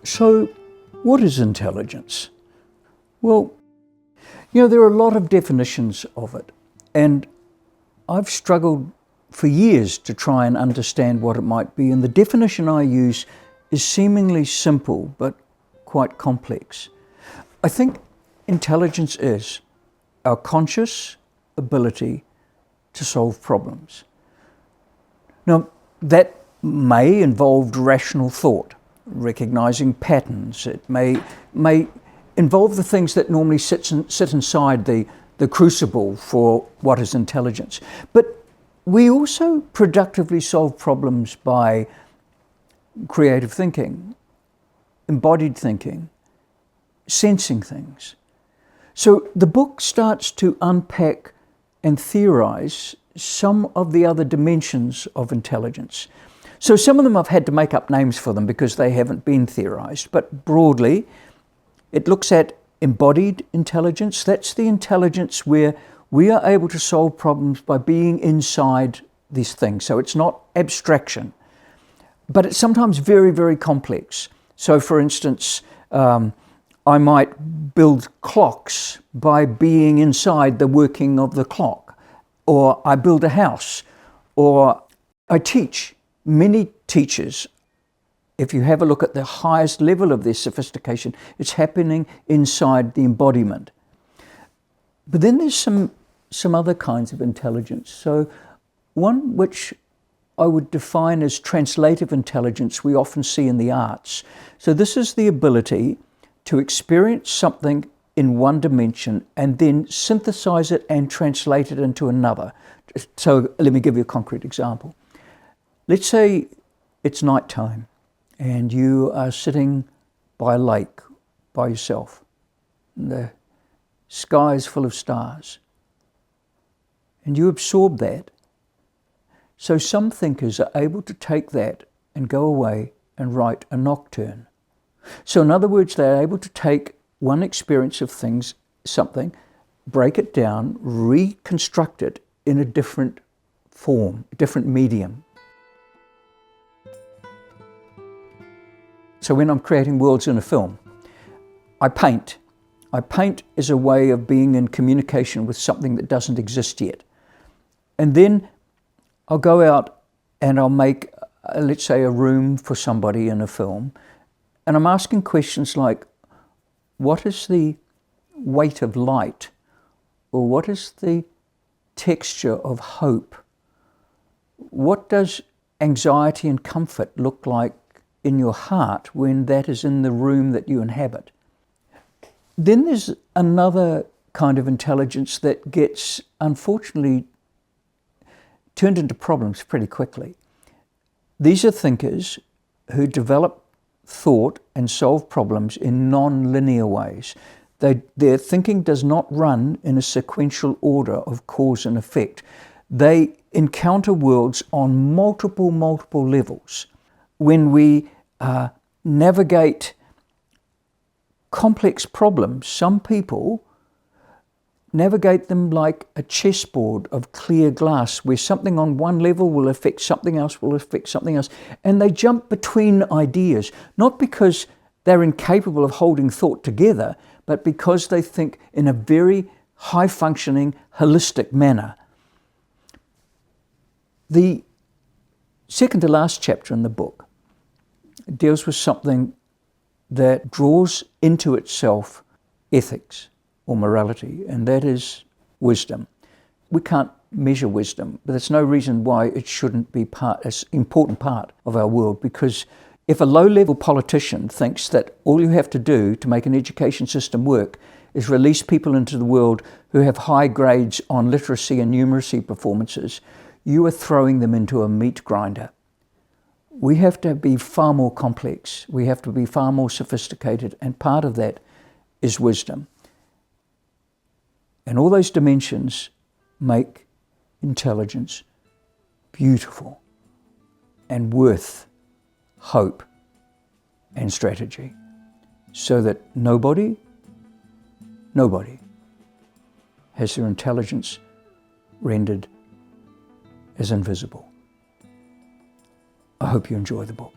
So, what is intelligence? Well, there are a lot of definitions of it, and I've struggled for years to try and understand what it might be, and the definition I use is seemingly simple but quite complex. I think intelligence is our conscious ability to solve problems. Now, that may involve rational thought, recognizing patterns. It may involve the things that normally sit inside the crucible for what is intelligence. But we also productively solve problems by creative thinking, embodied thinking, sensing things. So the book starts to unpack and theorise some of the other dimensions of intelligence. So some of them I've had to make up names for them because they haven't been theorised, but broadly it looks at embodied intelligence. That's the intelligence where we are able to solve problems by being inside these things. So it's not abstraction, but it's sometimes very, very complex. So for instance, I might build clocks by being inside the working of the clock, or I build a house, or I teach. Many teachers, if you have a look at the highest level of their sophistication, it's happening inside the embodiment. But then there's some other kinds of intelligence. So one which I would define as translative intelligence we often see in the arts. So this is the ability to experience something in one dimension and then synthesize it and translate it into another. So let me give you a concrete example. Let's say it's nighttime and you are sitting by a lake by yourself. The sky is full of stars. And you absorb that. So some thinkers are able to take that and go away and write a nocturne. So in other words, they're able to take one experience of something, break it down, reconstruct it in a different form, a different medium. So when I'm creating worlds in a film, I paint. I paint as a way of being in communication with something that doesn't exist yet. And then I'll go out and I'll make, let's say, a room for somebody in a film. And I'm asking questions like, what is the weight of light? Or what is the texture of hope? What does anxiety and comfort look like in your heart when that is in the room that you inhabit? Then there's another kind of intelligence that gets, unfortunately, turned into problems pretty quickly. These are thinkers who develop thought and solve problems in non-linear ways. Their thinking does not run in a sequential order of cause and effect. They encounter worlds on multiple levels. When we navigate complex problems, some people navigate them like a chessboard of clear glass where something on one level will affect something else, and they jump between ideas, not because they're incapable of holding thought together, but because they think in a very high-functioning, holistic manner. The second to last chapter in the book deals with something that draws into itself ethics or morality, and that is wisdom. We can't measure wisdom, but there's no reason why it shouldn't be an important part of our world, because if a low-level politician thinks that all you have to do to make an education system work is release people into the world who have high grades on literacy and numeracy performances, you are throwing them into a meat grinder. We have to be far more complex. We have to be far more sophisticated, and part of that is wisdom. And all those dimensions make intelligence beautiful and worth hope and strategy, so that nobody has their intelligence rendered as invisible. I hope you enjoy the book.